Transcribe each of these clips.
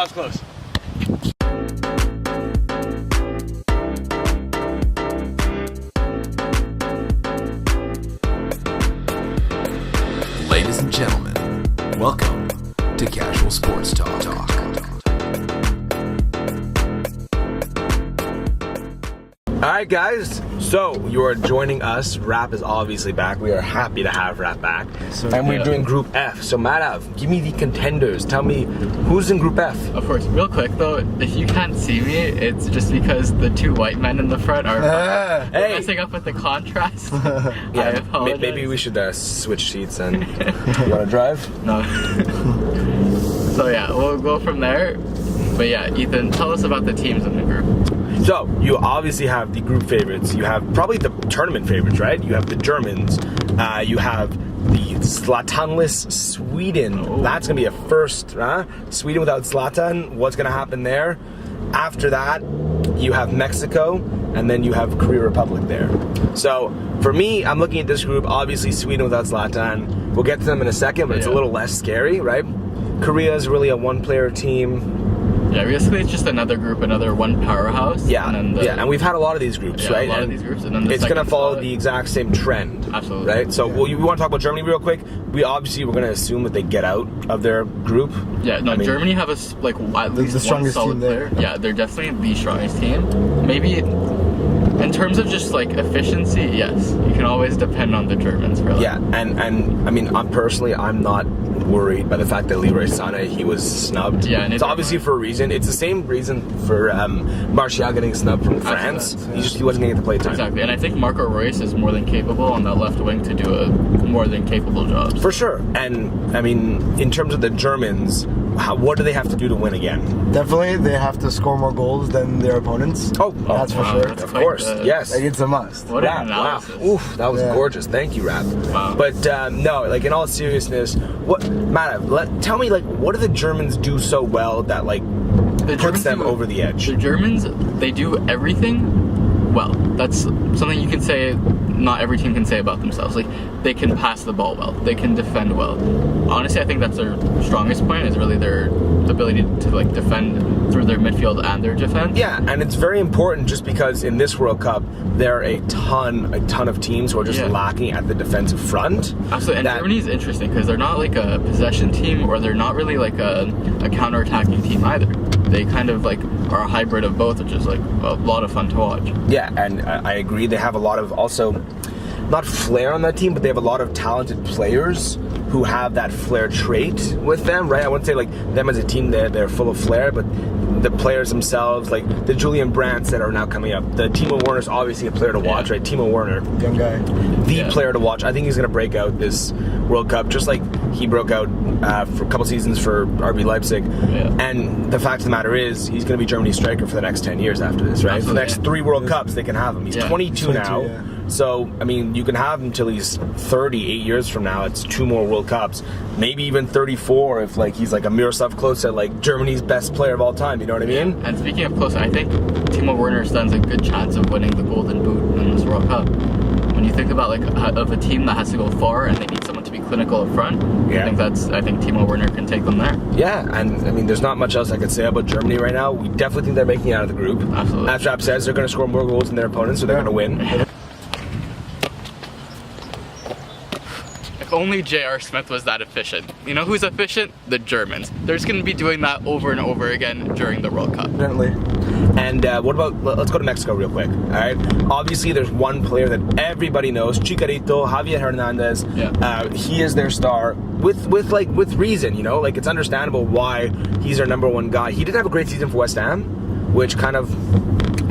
That was close. Ladies and gentlemen, welcome to Casual Sports Talk. Alright guys, so you are joining us. Rap is obviously back. We are happy to have Rap back. And we're doing Group F. So Madav, give me the contenders. Tell me who's in Group F. Of course, real quick though, if you can't see me, it's just because the two white men in the front are messing up with the contrast. I apologize. Maybe we should switch seats and you wanna drive? No. So yeah, we'll go from there. But yeah, Ethan, tell us about the teams in the group. So, you obviously have the group favorites. You have probably the tournament favorites, right? You have the Germans. You have the Zlatanless Sweden. Oh. That's going to be a first, huh? Sweden without Zlatan. What's going to happen there? After that, you have Mexico, and then you have Korea Republic there. So, for me, I'm looking at this group. Obviously, Sweden without Zlatan. We'll get to them in a second, but it's a little less scary, right? Korea is really a one-player team. Yeah, basically it's just another group, another one powerhouse. Yeah, and and we've had a lot of these groups, right? A lot of these groups, and then it's going to follow the exact same trend. Absolutely. Right? So, we want to talk about Germany real quick. We're going to assume that they get out of their group. Yeah, no, Germany have at least the strongest one solid team there. player. Yeah, they're definitely the strongest team. Maybe in terms of just efficiency, yes, you can always depend on the Germans for that. Yeah, and I mean, I'm not worried by the fact that Leroy Sané, he was snubbed. Yeah, and it's obviously for a reason. It's the same reason for Martial getting snubbed from France. He wasn't going to get the play time. Exactly, and I think Marco Reus is more than capable on that left wing to do a more than capable job. For sure. And I mean, in terms of the Germans, what do they have to do to win again? Definitely, they have to score more goals than their opponents. Oh, that's for sure. Of course, yes. Like, it's a must. What an analysis. Wow. Oof, that was gorgeous. Thank you, Rap. Wow. But no, in all seriousness, tell me, what do the Germans do so well that puts them over the edge? The Germans, they do everything well. That's something you can say not every team can say about themselves. They can pass the ball well. They can defend well. Honestly, I think that's their strongest point, is really their ability to defend through their midfield and their defense. Yeah, and it's very important just because in this World Cup, there are a ton of teams who are just lacking at the defensive front. Absolutely, and Germany is interesting because they're not a possession team, or they're not really a counter-attacking team either. They kind of are a hybrid of both, which is a lot of fun to watch. Yeah, and I agree. They have a lot of also, not flair on that team, but they have a lot of talented players who have that flair trait with them, right? I wouldn't say them as a team, they're full of flair, but the players themselves, the Julian Brandts that are now coming up. The Timo Werner's obviously a player to watch, right? Timo Werner. Young guy. The player to watch. I think he's going to break out this World Cup, just like he broke out for a couple seasons for RB Leipzig. Yeah. And the fact of the matter is, he's going to be Germany's striker for the next 10 years after this, right? Absolutely. For the next 3 World Cups, they can have him. He's 22 now. Yeah. So, I mean, you can have him until he's 30, 8 years from now. It's 2 more World Cups. Maybe even 34 if, he's a Miroslav Klose, Germany's best player of all time. You know what I mean? And speaking of Klose, I think Timo Werner stands a good chance of winning the Golden Boot in this World Cup. When you think about, of a team that has to go far and they need someone to be clinical up front, I think Timo Werner can take them there. Yeah, and, I mean, there's not much else I could say about Germany right now. We definitely think they're making it out of the group. Absolutely. As Rap says, they're going to score more goals than their opponents, so they're going to win. If only J.R. Smith was that efficient. You know who's efficient? The Germans. They're just going to be doing that over and over again during the World Cup. Definitely. And what about, let's go to Mexico real quick, all right? Obviously, there's one player that everybody knows, Chicharito, Javier Hernandez. Yeah. He is their star with reason, you know? It's understandable why he's their number one guy. He did have a great season for West Ham, which kind of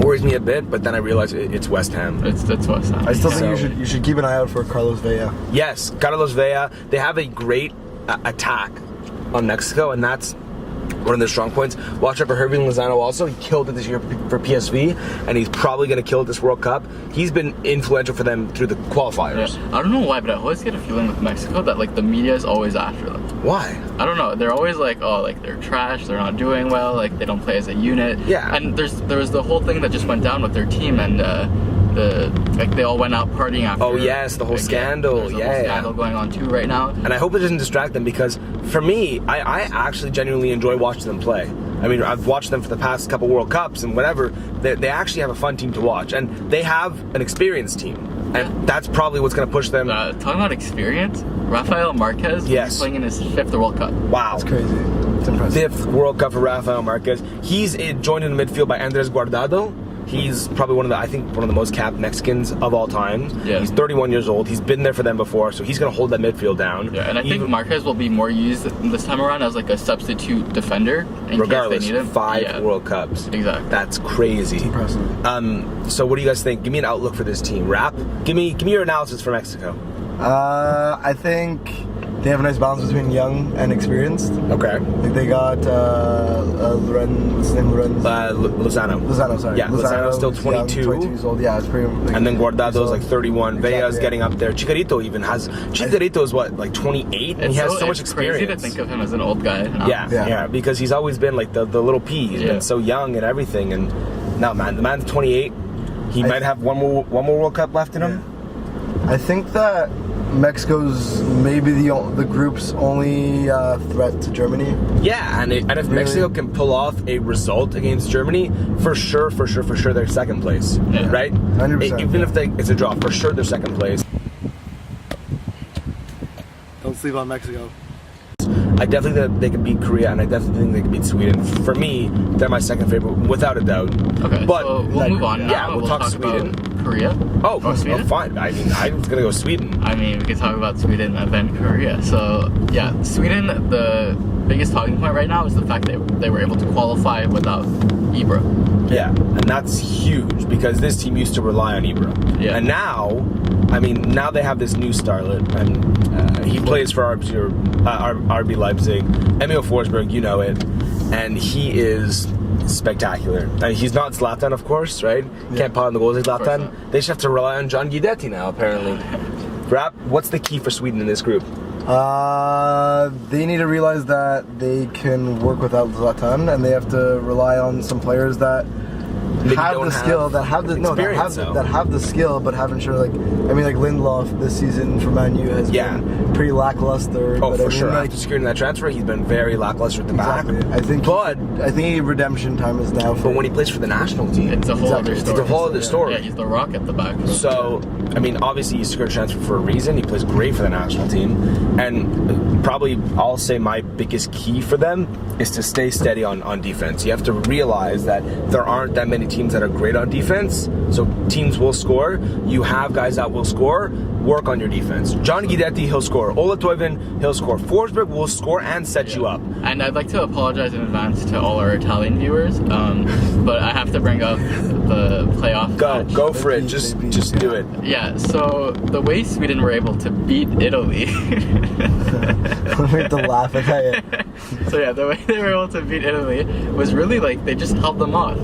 worries me a bit, but then I realize it's West Ham. It's West Ham. I still think you should keep an eye out for Carlos Vela. Yes, Carlos Vela. They have a great attack on Mexico, and that's one of their strong points. Watch out for Hervey Lozano also. He killed it this year for PSV, and he's probably going to kill it this World Cup. He's been influential for them through the qualifiers. Yeah. I don't know why, but I always get a feeling with Mexico that the media is always after them. Why? I don't know. They're always they're trash, they're not doing well, they don't play as a unit. Yeah. And there was the whole thing that just went down with their team, and they all went out partying after. Oh, yes, the whole scandal. There's a whole scandal going on too right now. And I hope it doesn't distract them, because for me, I actually genuinely enjoy watching them play. I mean, I've watched them for the past couple World Cups and whatever. They actually have a fun team to watch, and they have an experienced team, and that's probably what's going to push them. Talking about experience, Rafael Marquez is playing in his 5th World Cup. Wow, That's crazy. It's impressive. 5th World Cup for Rafael Marquez. He's joined in the midfield by Andres Guardado. He's probably one of the most capped Mexicans of all time. Yeah. He's 31 years old. He's been there for them before, so he's going to hold that midfield down. Yeah, and I think Marquez will be more used this time around as like a substitute defender in regardless, case they need him. 5 World Cups. Exactly. That's crazy. It's impressive. So what do you guys think? Give me an outlook for this team. Rap, give me your analysis for Mexico. I think they have a nice balance between young and experienced. Okay. Like they got Loren, what's his name? Lozano, sorry. Yeah, Lozano's still 22. 22 years old. Yeah, it's pretty. Like, And then Guardado's like 31. Exactly, Vea's getting up there. Chicharito is what, like 28? And he has so much experience. It's crazy to think of him as an old guy. Yeah, because he's always been like the little P. He's been so young and everything. And now, man, the man's 28. He might have one more World Cup left in him. I think that Mexico's maybe the group's only threat to Germany. Yeah, and if Mexico can pull off a result against Germany, for sure, they're second place, right? 100%. Even if it's a draw, for sure they're second place. Don't sleep on Mexico. I definitely think that they can beat Korea, and I definitely think they can beat Sweden. For me, they're my second favorite, without a doubt. Okay, but so we'll move on now. Yeah, we'll talk Sweden. About Korea. Sweden? Fine. I mean, I was gonna go Sweden. I mean, we can talk about Sweden and then Korea. So yeah, Sweden. The biggest talking point right now is the fact that they were able to qualify without Ibra. Yeah, and that's huge, because this team used to rely on Ibra. Yeah. And now they have this new starlet, and he plays for RB Leipzig. Emil Forsberg, you know it, and he is spectacular. He's not Zlatan, of course, right? Can't pot on the goals like Zlatan. They just have to rely on John Guidetti now, apparently. Rap, what's the key for Sweden in this group? They need to realize that they can work without Zlatan, and they have to rely on some players that have the skill, that have the skill, but haven't sure. Like Lindelof this season for Man U has been pretty lackluster. Oh, but for sure. After securing that transfer, he's been very lackluster at the back. I think redemption time is now. But when he plays for the national team, it's a whole other story. It's a whole other story. Yeah, he's the rock at the back. So, I mean, obviously he secured a transfer for a reason. He plays great for the national team, and probably I'll say my biggest key for them is to stay steady on defense. You have to realize that there aren't that many teams that are great on defense, so teams will score. You have guys that will score. Work on your defense. John Guidetti, he'll score. Ola Toivonen, he'll score. Forsberg will score and set you up. And I'd like to apologize in advance to all our Italian viewers, but I have to bring up the playoff match. Go for it. Just do it. Yeah, so the way Sweden were able to beat Italy. We have to laugh at that. So yeah, the way they were able to beat Italy was really like they just held them off.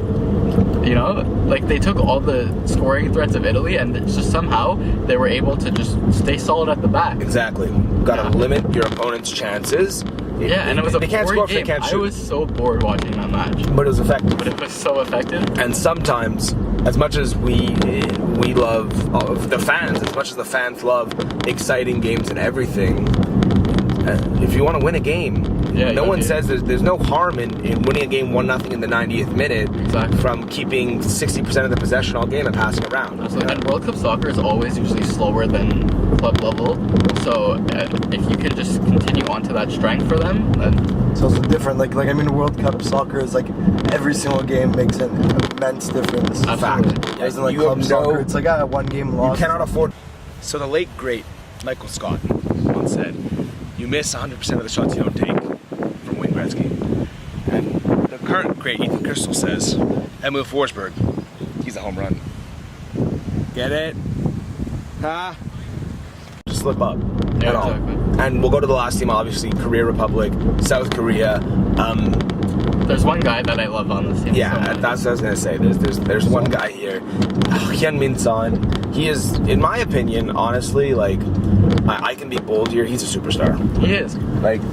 You know, like they took all the scoring threats of Italy, and just somehow they were able to just stay solid at the back. Exactly. Got to limit your opponent's chances. And it was a they can't score if game. they can't shoot. I was so bored watching that match. But it was effective. But it was so effective. And sometimes, as much as we love the fans, as much as the fans love exciting games and everything, if you want to win a game, no one says there's no harm in winning a game 1-0 in the 90th minute from keeping 60% of the possession all game and passing around. Absolutely. And World Cup soccer is always usually slower than club level, so if you could just continue on to that strength for them, then... So it's different. Like I mean, World Cup soccer is like every single game makes an immense difference. A fact. It isn't like club soccer. It's like a one game loss. You cannot afford. So the late great Michael Scott once said, "You miss 100% of the shots you don't take," from Wayne Gretzky. And the current great Ethan Crystal says, Emil Forsberg, he's a home run. Get it? Huh? Just slip up. Yeah, at all. exactly. And we'll go to the last team, obviously, Korea Republic, South Korea. There's one guy that I love on this team. Yeah, that's what I was gonna say. There's one guy here, Hyun Min Son. He is, in my opinion, honestly, like I can be bold here. He's a superstar. He is.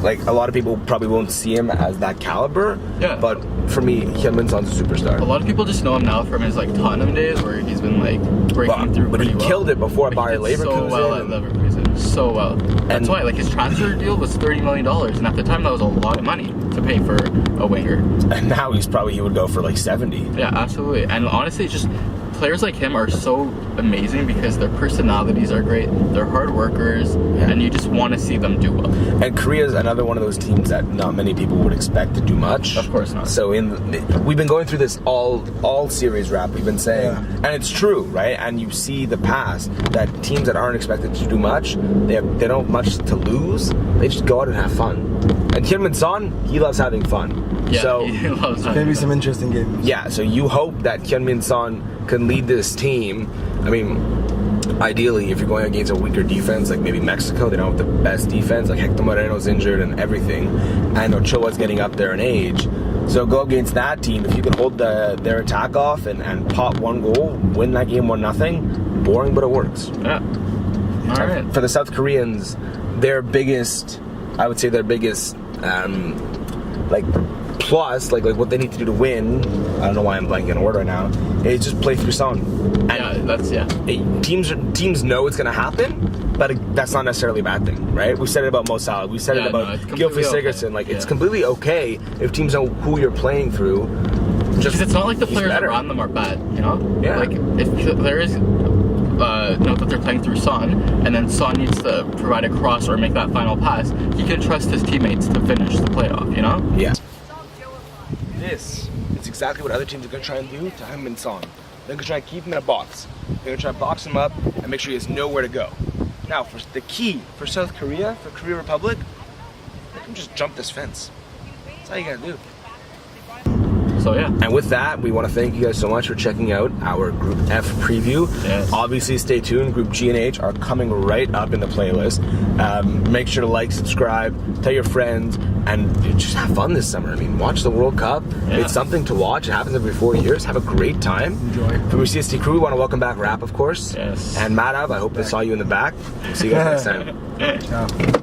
Like a lot of people probably won't see him as that caliber. Yeah. But for me, Hyunmin Son's a superstar. A lot of people just know him now from his like Tottenham days, where he's been like breaking through. But he killed it before Bayer Leverkusen. So well at Leverkusen. So well. That's why like his transfer deal was $30 million, and at the time that was a lot of money to pay for a winger. And now he would go for like 70. Yeah, absolutely. And honestly, just players like him are so amazing because their personalities are great, they're hard workers, and you just want to see them do well. And Korea is another one of those teams that not many people would expect to do much. Of course not. So we've been going through this all series wrap. We've been saying, and it's true, right? And you see the past that teams that aren't expected to do much, they don't have much to lose. They just go out and have fun. And Hyunmin Son, he loves having fun. Yeah, so he loves maybe some interesting games. Yeah, so you hope that Hyunmin Son can lead this team. I mean, ideally, if you're going against a weaker defense, like maybe Mexico, they don't have the best defense. Like Hector Moreno's injured and everything, and Ochoa's getting up there in age. So go against that team. If you can hold their attack off and pop one goal, win that game 1-0. Boring, but it works. Yeah. All right. For the South Koreans, their biggest like plus, like what they need to do to win, I don't know why I'm blanking on a word right now, is just play through Son. And teams know it's going to happen, but that's not necessarily a bad thing, right? We said it about Mo Salah. We said it about Gylfi Sigurdsson. Like, it's completely okay if teams know who you're playing through. Because it's not like the players around them are bad, you know? Yeah. Like, if there is... note that they're playing through Son, and then Son needs to provide a cross or make that final pass, he can trust his teammates to finish the playoff, you know? Yeah. This is exactly what other teams are going to try and do to Hyunmin Son. They're going to try and keep him in a box. They're going to try and box him up and make sure he has nowhere to go. Now, for the key for South Korea, for Korea Republic, they can just jump this fence. That's all you got to do. So yeah. And with that, we want to thank you guys so much for checking out our Group F preview. Yes. Obviously, stay tuned. Group G and H are coming right up in the playlist. Make sure to like, subscribe, tell your friends, and just have fun this summer. I mean, watch the World Cup. Yeah. It's something to watch. It happens every 4 years. Have a great time. Enjoy. From your CST crew, we want to welcome back Rap, of course. Yes. And Madav, I hope they saw you in the back. See you guys next time. Ciao.